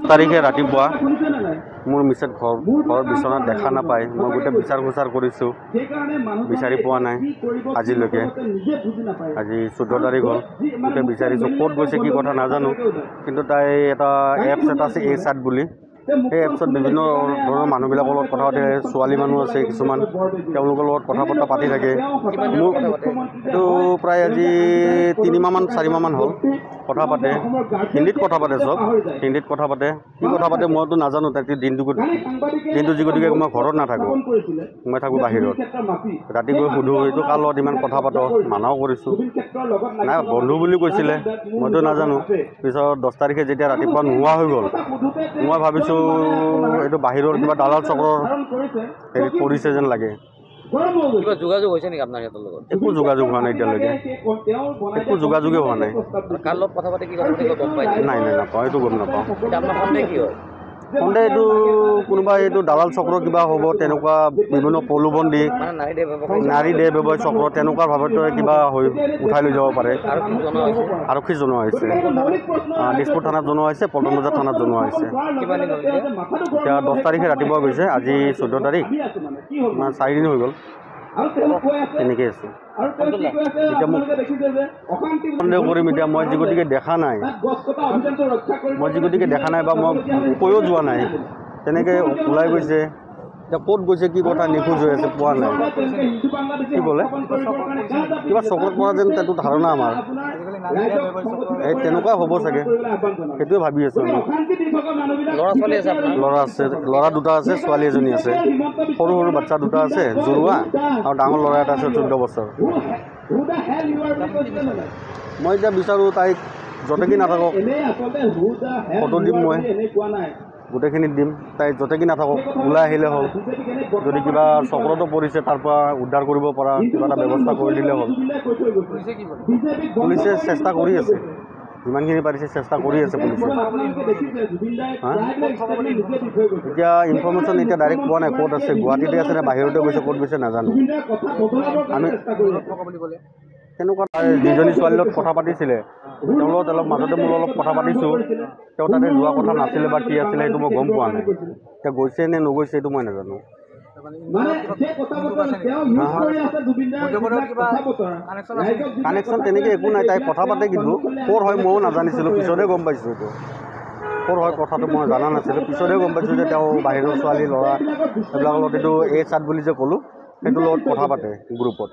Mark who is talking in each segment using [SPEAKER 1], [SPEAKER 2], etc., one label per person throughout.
[SPEAKER 1] তাৰিখে ৰাতিপুৱা মোৰ মিছেছ ঘৰৰ বিচনাত দেখা নাপায়। মই গোটেই বিচাৰ খোচাৰ কৰিছোঁ, বিচাৰি পোৱা নাই আজিলৈকে। আজি 14 তাৰিখ হ'ল, গোটেই বিচাৰিছোঁ, ক'ত গৈছে কি কথা নাজানো। কিন্তু তাই এটা এপছ এটা আছে A7 বুলি, সেই এপছত বিভিন্ন ধৰণৰ মানুহবিলাকৰ লগত কথা পাতে। ছোৱালী মানুহ আছে কিছুমান, তেওঁলোকৰ লগত কথা বতৰা পাতি থাকে। মোৰ এইটো প্ৰায় আজি 3 মাহমান 4 মাহমান হ'ল কথা পাতে। হিন্দীত কথা পাতে, চব হিন্দীত কথা পাতে। কি কথা পাতে মইতো নাজানো। তাতে দিনটো যি গতিকে মই ঘৰত নাথাকোঁ, মই থাকোঁ বাহিৰত। ৰাতি গৈ সুধোঁ, এইটো কাৰ লগত ইমান কথা পাত, মানাও কৰিছোঁ। নাই, বন্ধু বুলি কৈছিলে, মইতো নাজানো। পিছত 10 তাৰিখে যেতিয়া ৰাতিপুৱা নোহোৱা হৈ গ'ল, মই ভাবিছোঁ এইটো বাহিৰৰ কিবা দালাল চক্ৰৰ হেৰিত পৰিছে যেন লাগে।
[SPEAKER 2] কিবা যোগাযোগ হৈছে নেকি আপোনাৰ সিহঁতৰ লগত?
[SPEAKER 1] একো যোগাযোগ হোৱা নাই এতিয়ালৈকে, একো যোগাযোগে হোৱা নাই।
[SPEAKER 2] কাৰ লগত কথা পাতে, কি কথা পাতে গম পাই?
[SPEAKER 1] নাই নাপাওঁ, এইটো গম নাপাওঁ।
[SPEAKER 2] আপোনাৰ সন্দেহ কি হয়?
[SPEAKER 1] সন্দেহ এইটো কোনোবা এইটো দালাল চক্ৰ কিবা হ'ব, তেনেকুৱা বিভিন্ন প্ৰলোভন দি নাৰী দেহ ব্যৱসায় চক্ৰ তেনেকুৱা ভাৱতে কিবা হৈ উঠাই লৈ যাব পাৰে। আৰক্ষী জনোৱা হৈছে, দিছপুৰ থানাত জনোৱা হৈছে, পল্টন বজাৰ থানাত জনোৱা হৈছে। এতিয়া 10 তাৰিখে ৰাতিপুৱা গৈছে, আজি 14 তাৰিখ, 4 দিন হৈ গ'ল। তেনেকৈ আছোঁ। এতিয়া মোক সন্দেহ কৰিম, এতিয়া মই যি গতিকে দেখা নাই, বা মই কৈও যোৱা নাই, তেনেকৈ ওলাই গৈছে। এতিয়া ক'ত গৈছে কি কথা নিখোজ হৈ আছে, পোৱা নাই। কি ক'লে? কিবা চক্ৰত পৰা যেন সেইটো ধাৰণা আমাৰ, এই তেনেকুৱা হ'ব চাগে, সেইটোৱে ভাবি আছোঁ আমি। ল'ৰা আছে, ল'ৰা 2টা আছে, ছোৱালী এজনী আছে। সৰু সৰু বাচ্ছা 2টা আছে, জৰুৱা, আৰু ডাঙৰ ল'ৰা এটা আছে 14 বছৰ। মই এতিয়া বিচাৰোঁ তাইক য'তেকি নাথাকক, ফটো দিম, মই গোটেইখিনিত দিম। তাই য'তেকি নাথাকক ওলাই আহিলে হ'ল। যদি কিবা চক্ৰতো পৰিছে, তাৰ পৰা উদ্ধাৰ কৰিব পৰা কিবা এটা ব্যৱস্থা কৰি দিলে হ'ল। পুলিচে চেষ্টা কৰি আছে, যিমানখিনি পাৰিছে চেষ্টা কৰি আছে পুলিচে। এতিয়া ইনফৰ্মেশ্যন এতিয়া ডাইৰেক্ট পোৱা নাই, ক'ত আছে, গুৱাহাটীতে আছে নে বাহিৰতে গৈছে, ক'ত গৈছে নাজানো। আমি তেনেকুৱা যিজনী ছোৱালীৰ লগত কথা পাতিছিলে, তেওঁৰ লগত অলপ মাজতে মোৰ অলপ কথা পাতিছোঁ। তেওঁ তাতে যোৱা কথা নাছিলে বা কি আছিলে, সেইটো মই গম পোৱা নাই। এতিয়া গৈছে নে নগৈছে সেইটো মই নাজানো। কানেকশ্যন তেনেকৈ একো নাই, তাই কথা পাতে, কিন্তু ক'ৰ হয় ময়ো নাজানিছিলোঁ, পিছতহে গম পাইছোঁ। এইটো ক'ৰ হয় কথাটো মই জনা নাছিলোঁ, পিছতহে গম পাইছোঁ যে তেওঁ বাহিৰৰ ছোৱালী ল'ৰা এইবিলাকৰ লগত, এইটো A7 বুলি যে ক'লোঁ, সেইটোৰ লগত কথা পাতে গ্ৰুপত।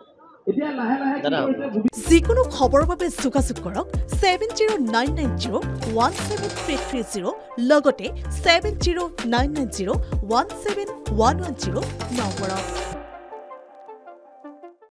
[SPEAKER 3] যিকোনো খবৰৰ বাবে যোগাযোগ কৰক 7099017330 লগতে 7099017110 নম্বৰত।